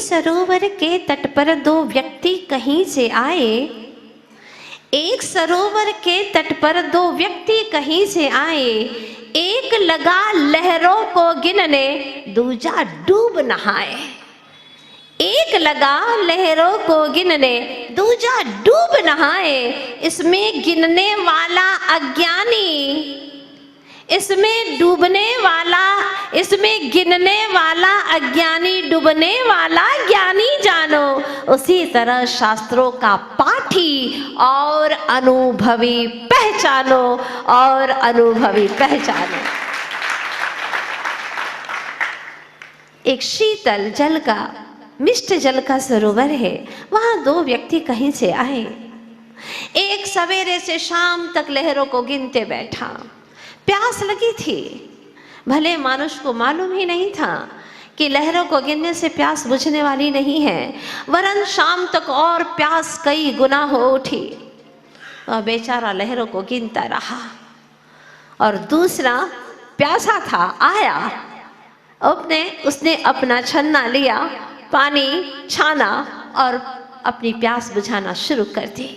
सरोवर के तट पर दो व्यक्ति कहीं से आए। एक सरोवर के तट पर दो व्यक्ति कहीं से आए। एक लगा लहरों को गिनने, दूजा डूब नहाए। एक लगा लहरों को गिनने, दूजा डूब नहाए। इसमें गिनने वाला अज्ञानी, इसमें डूबने वाला, इसमें गिनने वाला अज्ञानी, डूबने वाला ज्ञानी जानो। उसी तरह शास्त्रों का पाठी और अनुभवी पहचानो, और अनुभवी पहचानो। एक शीतल जल का, मिष्ट जल का सरोवर है। वहां दो व्यक्ति कहीं से आए। एक सवेरे से शाम तक लहरों को गिनते बैठा। प्यास लगी थी। भले मानुष को मालूम ही नहीं था कि लहरों को गिनने से प्यास बुझने वाली नहीं है, वरन शाम तक और प्यास कई गुना हो उठी। वह बेचारा लहरों को गिनता रहा। और दूसरा प्यासा था, आया। उसने अपना छन्ना लिया, पानी छाना और अपनी प्यास बुझाना शुरू कर दी।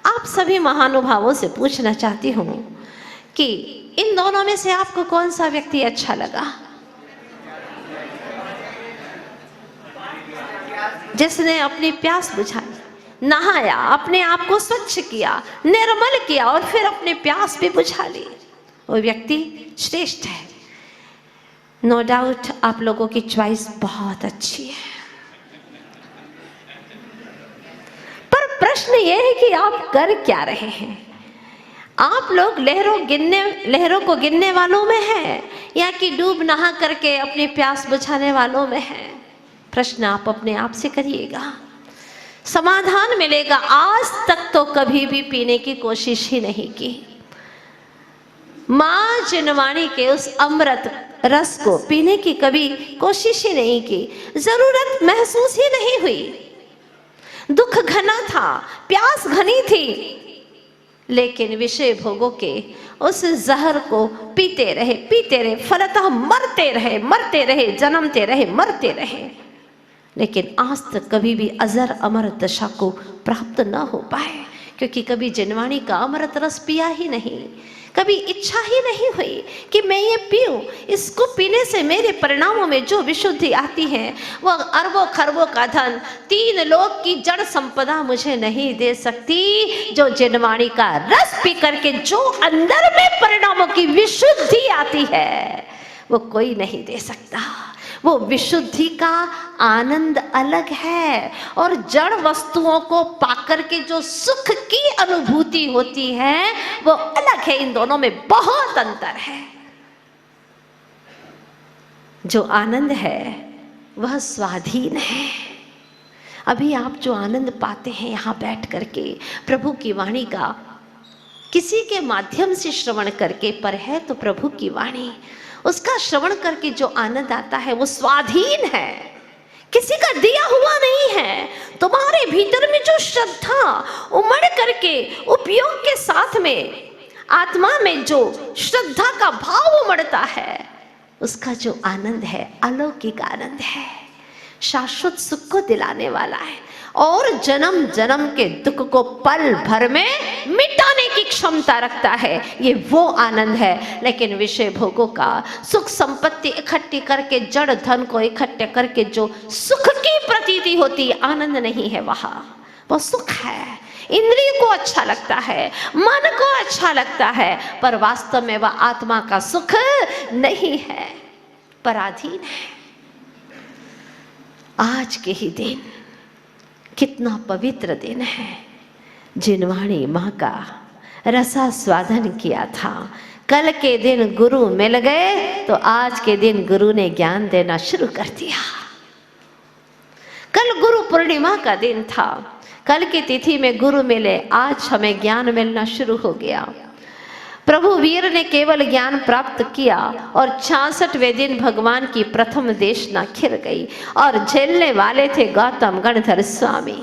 आप सभी महानुभावों से पूछना चाहती हूँ कि इन दोनों में से आपको कौन सा व्यक्ति अच्छा लगा? जिसने अपनी प्यास बुझाई, नहाया, अपने आप को स्वच्छ किया, निर्मल किया और फिर अपनी प्यास भी बुझा ली, वो व्यक्ति श्रेष्ठ है। नो डाउट आप लोगों की चॉइस बहुत अच्छी है। पर प्रश्न ये है कि आप कर क्या रहे हैं? आप लोग लहरों को गिनने वालों में हैं, या कि डूब नहा करके अपनी प्यास बुझाने वालों में हैं? प्रश्न आप अपने आप से करिएगा, समाधान मिलेगा। आज तक तो कभी भी पीने की कोशिश ही नहीं की। माँ जिनवाणी के उस अमृत रस को पीने की कभी कोशिश ही नहीं की, जरूरत महसूस ही नहीं हुई। दुख घना था, प्यास घनी थी, लेकिन विषय भोगों के उस जहर को पीते रहे, फलतः मरते रहे, जन्मते रहे, मरते रहे, लेकिन आज तक कभी भी अजर अमर दशा को प्राप्त न हो पाए, क्योंकि कभी जिनवाणी का अमृत रस पिया ही नहीं, कभी इच्छा ही नहीं हुई कि मैं ये पीऊं। इसको पीने से मेरे परिणामों में जो विशुद्धि आती है, वह अरबों खरबों का धन, 3 लोक की जड़ संपदा मुझे नहीं दे सकती। जो जिनवाणी का रस पी करके जो अंदर में परिणामों की विशुद्धि आती है, वो कोई नहीं दे सकता। वो विशुद्धि का आनंद अलग है, और जड़ वस्तुओं को पाकर के जो सुख की अनुभूति होती है वो अलग है। इन दोनों में बहुत अंतर है। जो आनंद है वह स्वाधीन है। अभी आप जो आनंद पाते हैं यहाँ बैठ करके प्रभु की वाणी का, किसी के माध्यम से श्रवण करके, पर है तो प्रभु की वाणी, उसका श्रवण करके जो आनंद आता है वो स्वाधीन है, किसी का दिया हुआ नहीं है। तुम्हारे भीतर में जो श्रद्धा उमड़ करके उपयोग के साथ में आत्मा में जो श्रद्धा का भाव उमड़ता है, उसका जो आनंद है अलौकिक आनंद है, शाश्वत सुख को दिलाने वाला है, और जन्म जन्म के दुख को पल भर में मिटाने की क्षमता रखता है। ये वो आनंद है। लेकिन विषय भोगों का, सुख संपत्ति इकट्ठी करके, जड़ धन को इकट्ठे करके जो सुख की प्रतीति होती है, आनंद नहीं है वहां। वो सुख है, इंद्रिय को अच्छा लगता है, मन को अच्छा लगता है, पर वास्तव में वह आत्मा का सुख नहीं है, पराधीन है। आज के ही दिन कितना पवित्र दिन है। जिनवाणी माँ का रसास्वादन किया था। कल के दिन गुरु मिल गए तो आज के दिन गुरु ने ज्ञान देना शुरू कर दिया। कल गुरु पूर्णिमा का दिन था, कल की तिथि में गुरु मिले, आज हमें ज्ञान मिलना शुरू हो गया। प्रभु वीर ने केवल ज्ञान प्राप्त किया और 66वें दिन भगवान की प्रथम देशना खिल गई, और झेलने वाले थे गौतम गणधर स्वामी।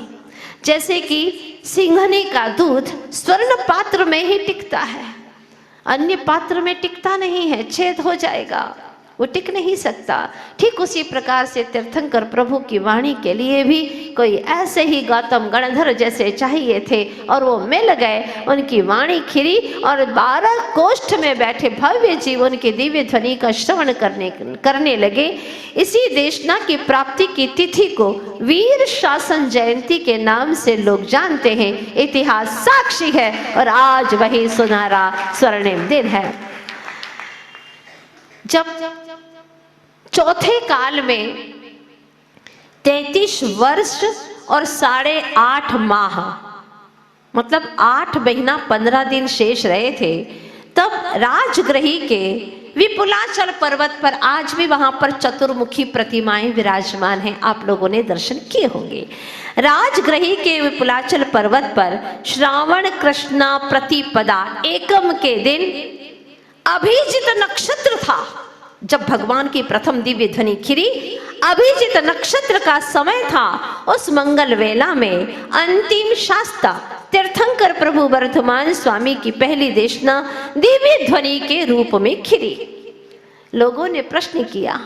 जैसे कि सिंघनी का दूध स्वर्ण पात्र में ही टिकता है, अन्य पात्र में टिकता नहीं है, छेद हो जाएगा, वो टिक नहीं सकता। ठीक उसी प्रकार से तीर्थंकर प्रभु की वाणी के लिए भी कोई ऐसे ही गौतम गणधर जैसे चाहिए थे और वो मिल गए। उनकी वाणी खिरी और 12 कोष्ठ में बैठे भव्य जीव उनके दिव्य ध्वनि का श्रवण करने लगे। इसी देशना की प्राप्ति की तिथि को वीर शासन जयंती के नाम से लोग जानते हैं। इतिहास साक्षी है और आज वही सुनहरा स्वर्णिम दिन है जब चौथे काल में 33 वर्ष और 8.5 माह, मतलब 8 महीना 15 दिन शेष रहे थे, तब राजगृही के विपुलाचल पर्वत पर, आज भी वहां पर चतुर्मुखी प्रतिमाएं विराजमान हैं, आप लोगों ने दर्शन किए होंगे। राजगृही के विपुलाचल पर्वत पर श्रावण कृष्णा प्रतिपदा एकम के दिन अभिजित नक्षत्र था। जब भगवान की प्रथम दिव्य ध्वनि खिरी, अभिजित नक्षत्र का समय था। उस मंगल वेला में अंतिम शास्ता तीर्थंकर प्रभु वर्धमान स्वामी की पहली देशना दिव्य ध्वनि के रूप में खिरी। लोगों ने प्रश्न किया,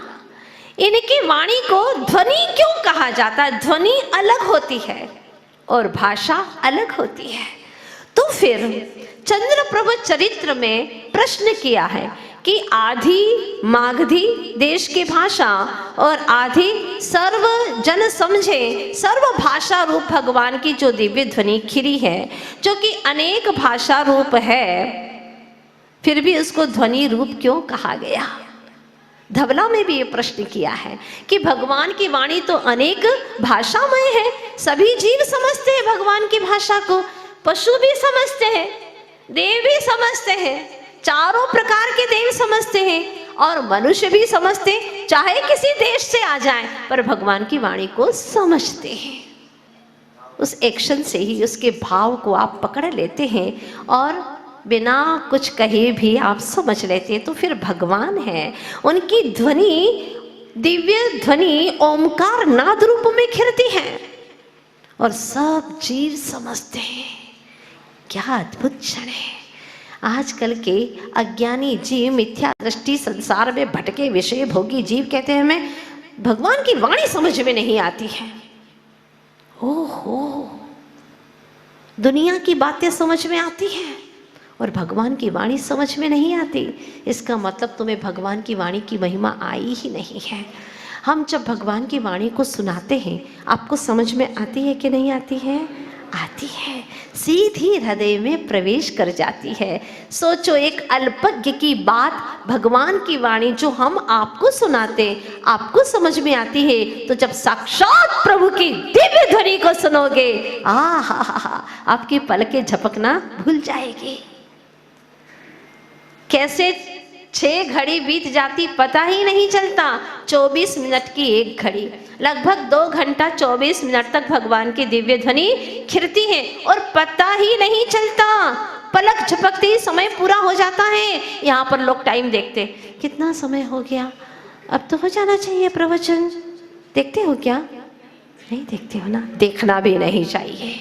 इनकी वाणी को ध्वनि क्यों कहा जाता है? ध्वनि अलग होती है और भाषा अलग होती है। तो फिर चंद्रप्रभ चरित्र में प्रश्न किया है कि आधी मागधी देश की भाषा और आधी सर्व जन समझे सर्व भाषा रूप भगवान की जो दिव्य ध्वनि खिरी है, जो कि अनेक भाषा रूप है, फिर भी उसको ध्वनि रूप क्यों कहा गया? धवला में भी ये प्रश्न किया है कि भगवान की वाणी तो अनेक भाषामय है, सभी जीव समझते हैं भगवान की भाषा को, पशु भी समझते हैं, देव भी समझते हैं, चारों प्रकार के देव समझते हैं और मनुष्य भी समझते, चाहे किसी देश से आ जाए, पर भगवान की वाणी को समझते हैं। उस एक्शन से ही उसके भाव को आप पकड़ लेते हैं और बिना कुछ कहे भी आप समझ लेते हैं, तो फिर भगवान है। उनकी ध्वनि, दिव्य ध्वनि ओमकार नाद रूप में खिलती है और सब जीव समझते हैं। क्या अद्भुत क्षण है! आजकल के अज्ञानी जीव, मिथ्या दृष्टि संसार में भटके विषय भोगी जीव कहते हैं हमें भगवान की वाणी समझ में नहीं आती है। ओहो, दुनिया की बातें समझ में आती हैं और भगवान की वाणी समझ में नहीं आती। इसका मतलब तुम्हें भगवान की वाणी की महिमा आई ही नहीं है। हम जब भगवान की वाणी को सुनाते हैं, आपको समझ में आती है कि नहीं आती है? आती है, सीधी हृदय में प्रवेश कर जाती है। सोचो, एक अल्पज्ञ की बात भगवान की वाणी जो हम आपको सुनाते, आपको समझ में आती है, तो जब साक्षात प्रभु की दिव्य ध्वनि को सुनोगे, आहा, आपकी पलकें झपकना भूल जाएगी। कैसे 6 घड़ी बीत जाती पता ही नहीं चलता। 24 मिनट की एक घड़ी, लगभग 2 घंटा 24 मिनट तक भगवान की दिव्य ध्वनि खिलती है और पता ही नहीं चलता। पलक झपकते ही समय पूरा हो जाता है। यहाँ पर लोग टाइम देखते, कितना समय हो गया, अब तो हो जाना चाहिए प्रवचन। देखते हो क्या? नहीं देखते हो ना? देखना भी नहीं चाहिए।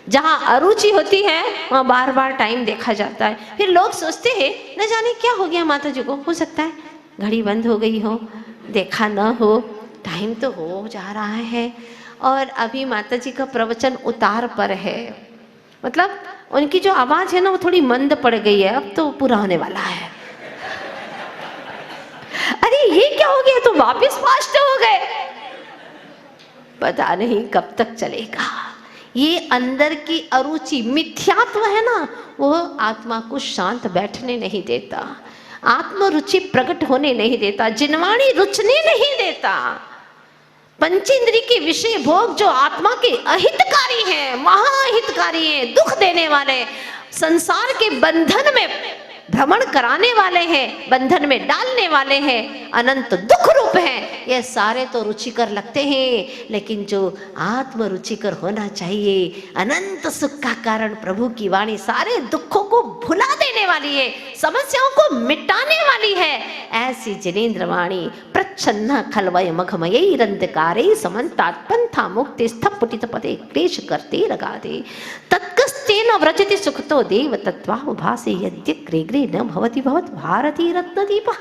जहाँ अरुचि होती है वहाँ बार बार टाइम देखा जाता है। फिर लोग सोचते हैं न जाने क्या हो गया माता जी को, हो सकता है घड़ी बंद हो गई हो, देखा न हो, टाइम तो हो जा रहा है। और अभी माता जी का प्रवचन उतार पर है, मतलब उनकी जो आवाज़ है ना वो थोड़ी मंद पड़ गई है, अब तो पूरा होने वाला है। अरे ये क्या हो गया, तो वापस फास्ट हो गए, पता नहीं कब तक चलेगा। ये अंदर की अरुचि, मिथ्यात्व है ना, वो आत्मा को शांत बैठने नहीं देता, आत्म रुचि प्रकट होने नहीं देता, जिनवाणी रुचने नहीं देता। पंचेंद्री के विषय भोग जो आत्मा के अहितकारी हैं, महाहितकारी हैं, दुख देने वाले, संसार के बंधन में भ्रमण कराने वाले हैं, बंधन में डालने वाले हैं, अनंत दुख रूप हैं, ये सारे तो रुचिकर लगते हैं। लेकिन जो आत्म रुचिकर होना चाहिए, अनंत सुख का कारण प्रभु की वाणी सारे दुखों को भुला देने वाली है, समस्याओं को मिटाने वाली है, ऐसी जिनेन्द्र वाणी प्रच्छन्न खलवय मघमयैरंधकारे समन्तात् पंथा मुक्ति स्थपटित पदे क्लेश करते लगादे तत्कस्तेन व्रजति सुखतो देव तत्त्वावभासे यद्य ग्रे न भवति भवत भारती रत्नदीपः।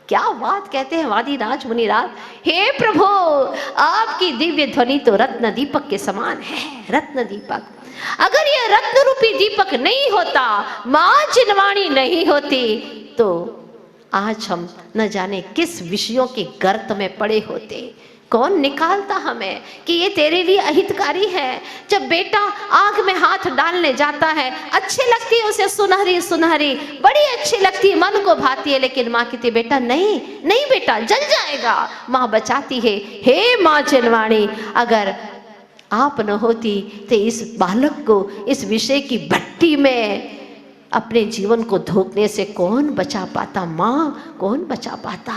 क्या बात कहते हैं वादिराज मुनिराज, हे प्रभु आपकी दिव्य ध्वनि तो रत्न दीपक के समान है, रत्न दीपक। अगर ये रत्न रूपी दीपक नहीं होता, माँ जिनवाणी नहीं होती, तो आज हम न जाने किस विषयों के गर्त में पड़े होते। कौन निकालता हमें कि ये तेरे लिए अहितकारी है। जब बेटा आग में हाथ डालने जाता है, अच्छी लगती है उसे, सुनहरी सुनहरी बड़ी अच्छी लगती है, मन को भाती है, लेकिन माँ कहती बेटा नहीं नहीं बेटा जल जाएगा। माँ बचाती है। हे माँ जिनवाणी, अगर आप न होती तो इस बालक को इस विषय की भट्टी में अपने जीवन को धोखने से कौन बचा पाता। माँ कौन बचा पाता।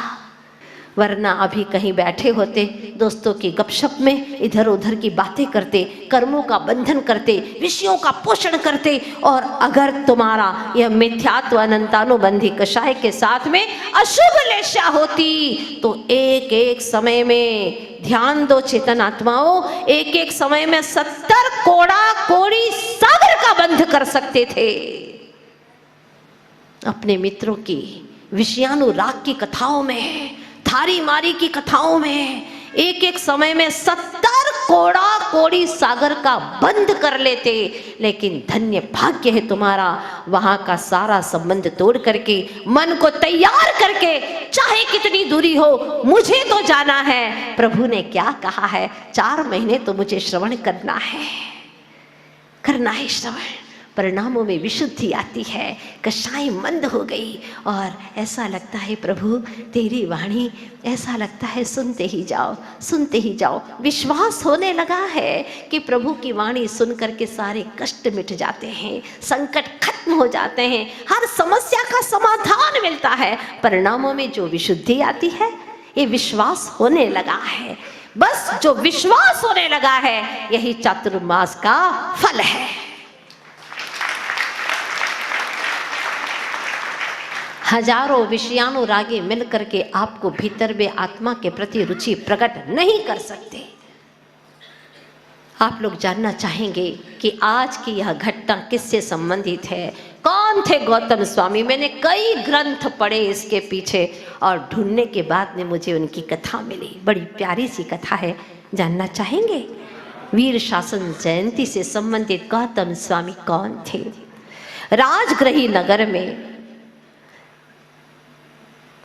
वरना अभी कहीं बैठे होते, दोस्तों की गपशप में इधर उधर की बातें करते, कर्मों का बंधन करते, विषयों का पोषण करते। और अगर तुम्हारा यह मिथ्यात्व अनंतानुबंधी कषाय के साथ में अशुभ लेशा होती, तो एक एक समय में, ध्यान दो चेतन आत्माओं, एक एक समय में 70 कोड़ा कोड़ी सागर का बंध कर सकते थे। अपने मित्रों की विषयानुराग की कथाओं में, थारी मारी की कथाओं में एक एक समय में 70 कोड़ा कोड़ी सागर का बंद कर लेते। लेकिन धन्य भाग्य है तुम्हारा, वहां का सारा संबंध तोड़ करके, मन को तैयार करके, चाहे कितनी दूरी हो मुझे तो जाना है। प्रभु ने क्या कहा है, 4 महीने तो मुझे श्रवण करना है, करना है श्रवण। परिणामों में विशुद्धि आती है, कषाय मंद हो गई और ऐसा लगता है प्रभु तेरी वाणी, ऐसा लगता है सुनते ही जाओ, सुनते ही जाओ। विश्वास होने लगा है कि प्रभु की वाणी सुन करके सारे कष्ट मिट जाते हैं, संकट खत्म हो जाते हैं, हर समस्या का समाधान मिलता है। परिणामों में जो विशुद्धि आती है, ये विश्वास होने लगा है। बस जो विश्वास होने लगा है, यही चातुर्मास का फल है। हजारों विषयानुरागी मिल करके आपको भीतर में आत्मा के प्रति रुचि प्रकट नहीं कर सकते। आप लोग जानना चाहेंगे कि आज की यह घटना किससे संबंधित है, कौन थे गौतम स्वामी। मैंने कई ग्रंथ पढ़े इसके पीछे और ढूंढने के बाद में मुझे उनकी कथा मिली। बड़ी प्यारी सी कथा है, जानना चाहेंगे। वीर शासन जयंती से संबंधित गौतम स्वामी कौन थे। राजगृही नगर में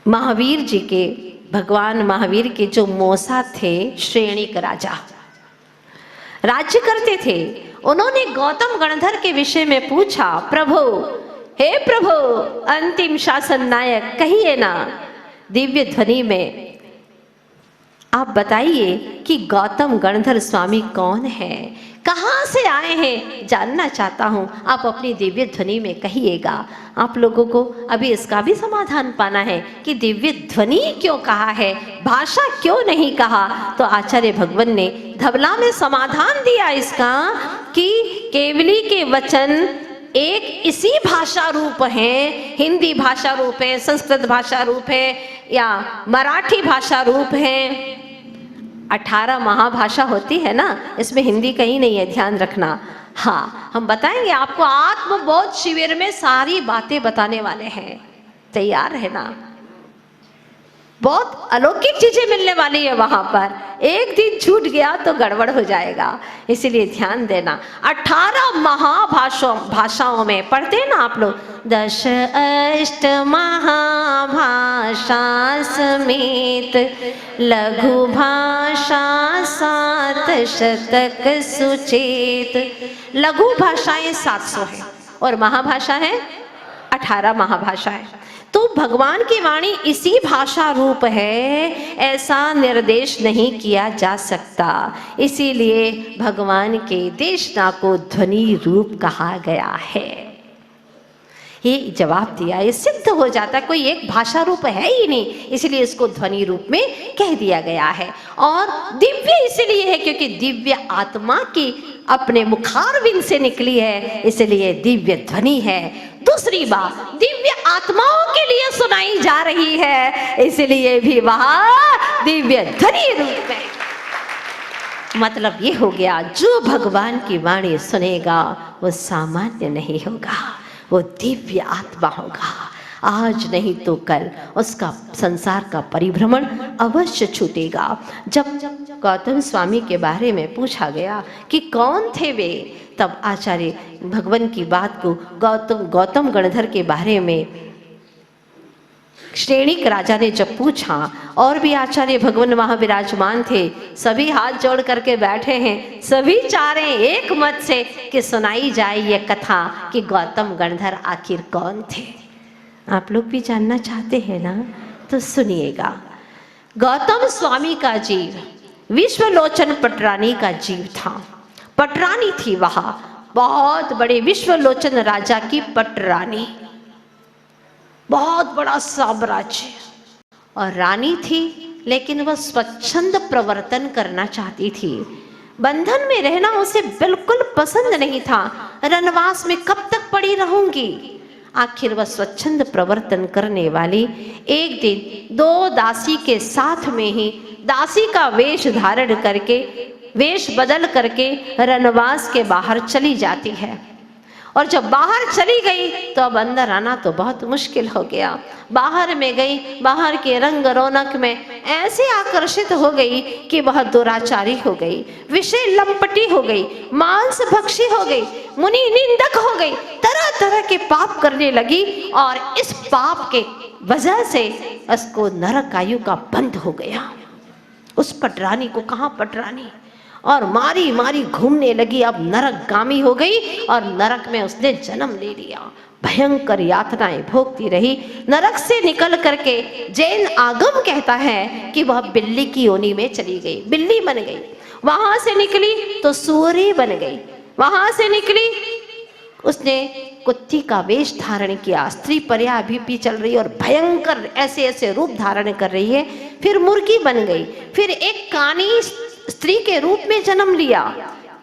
महावीर जी के, भगवान महावीर के जो मौसा थे, श्रेणिक राजा राज्य करते थे। उन्होंने गौतम गणधर के विषय में पूछा, प्रभु, हे प्रभु, अंतिम शासन नायक कहिए ना, दिव्य ध्वनि में आप बताइए कि गौतम गणधर स्वामी कौन है, कहाँ से आए हैं, जानना चाहता हूँ। आप अपनी दिव्य ध्वनि में कहिएगा। आप लोगों को अभी इसका भी समाधान पाना है कि दिव्य ध्वनि क्यों कहा है, भाषा क्यों नहीं कहा। तो आचार्य भगवान ने धवला में समाधान दिया इसका कि केवली के वचन एक इसी भाषा रूप है, हिंदी भाषा रूप है, संस्कृत भाषा रूप है या मराठी भाषा रूप है। 18 महाभाषा होती है ना, इसमें हिंदी कहीं नहीं है, ध्यान रखना। हाँ, हम बताएंगे आपको, आत्मबोध शिविर में सारी बातें बताने वाले हैं, तैयार है ना। बहुत अलौकिक चीजें मिलने वाली है वहां पर। एक दिन छूट गया तो गड़बड़ हो जाएगा, इसीलिए ध्यान देना। 18 महाभाषाओं में पढ़ते हैं ना आप लोग, 10 अष्ट महाभाषा समेत लघु भाषा 7 शतक सुचेत। लघु भाषाएं 700 है और महाभाषा है 18 महाभाषाएं। तो भगवान की वाणी इसी भाषा रूप है, ऐसा निर्देश नहीं किया जा सकता। इसीलिए भगवान के देशना को ध्वनि रूप कहा गया है। ये जवाब दिया, ये सिद्ध हो जाता, कोई एक भाषा रूप है ही नहीं, इसलिए इसको ध्वनि रूप में कह दिया गया है। और दिव्य इसलिए है क्योंकि दिव्य आत्मा की अपने मुखारविंद से निकली है, इसलिए दिव्य ध्वनि है। दूसरी बात, दिव्य आत्माओं के लिए सुनाई जा रही है, इसलिए भी वहां दिव्य ध्वनि रूप है। मतलब ये हो गया, जो भगवान की वाणी सुनेगा वो सामान्य नहीं होगा, वो दिव्य आत्मा होगा। आज नहीं तो कल उसका संसार का परिभ्रमण अवश्य छूटेगा। जब गौतम स्वामी के बारे में पूछा गया कि कौन थे वे, तब आचार्य भगवान की बात को गौतम गणधर के बारे में श्रेणिक राजा ने जब पूछा, और भी आचार्य भगवान वहां विराजमान थे, सभी हाथ जोड़ करके बैठे हैं, सभी चाह रहे हैं एक मत से कि सुनाई जाए ये कथा कि गौतम गणधर आखिर कौन थे। आप लोग भी जानना चाहते हैं ना, तो सुनिएगा। गौतम स्वामी का जीव विश्वलोचन पटरानी का जीव था। पटरानी थी वहां, बहुत बड़े विश्वलोचन राजा की पटरानी, बहुत बड़ा साम्राज्य, और रानी थी, लेकिन वह स्वच्छंद प्रवर्तन करना चाहती थी। बंधन में रहना उसे बिल्कुल पसंद नहीं था। रनवास में कब तक पड़ी रहूंगी। आखिर वह स्वच्छंद प्रवर्तन करने वाली एक दिन 2 दासी के साथ में ही दासी का वेश धारण करके, वेश बदल करके रनवास के बाहर चली जाती है। और जब बाहर चली गई तो अब अंदर आना तो बहुत मुश्किल हो गया। बाहर में गई, बाहर के रंग रौनक में ऐसे आकर्षित हो गई कि वह दुराचारी हो गई, विषय लंपटी हो गई, मांस भक्षी हो गई, मुनि निंदक हो गई, तरह तरह के पाप करने लगी। और इस पाप के वजह से उसको नरक आयु का बंध हो गया। उस पटरानी को, कहाँ पटरानी, और मारी मारी घूमने लगी। अब नरकगामी हो गई और नरक में उसने जन्म ले लिया। भयंकर यातनाएं भोगती रही। नरक से निकल करके जैन आगम कहता है कि वह बिल्ली की योनि में चली गई, बिल्ली बन गई। वहां से निकली तो सूअरी बन गई, वहां से निकली उसने कुत्ती का वेश धारण किया, स्त्री पर्या अभी भी चल रही है और भयंकर ऐसे ऐसे रूप धारण कर रही है। फिर मुर्गी बन गई, फिर एक कानी स्त्री के रूप में जन्म लिया,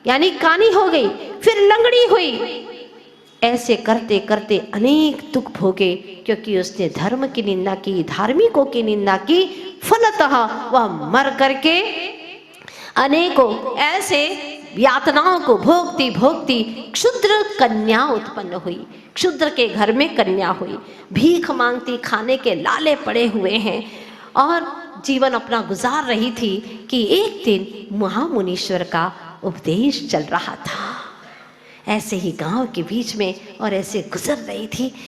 यानी कानी हो गई, फिर लंगड़ी हुई। ऐसे करते करते अनेक दुख भोगे, क्योंकि उसने धर्म की निंदा की, धार्मिकों की निंदा की। फलतः वह मर करके अनेकों ऐसे यातनाओं को भोगती भोगती क्षुद्र कन्या उत्पन्न हुई। क्षुद्र के घर में कन्या हुई, भीख मांगती, खाने के लाले पड़े हुए हैं और जीवन अपना गुजार रही थी कि एक दिन महामुनीश्वर का उपदेश चल रहा था। ऐसे ही गांव के बीच में और ऐसे गुजर रही थी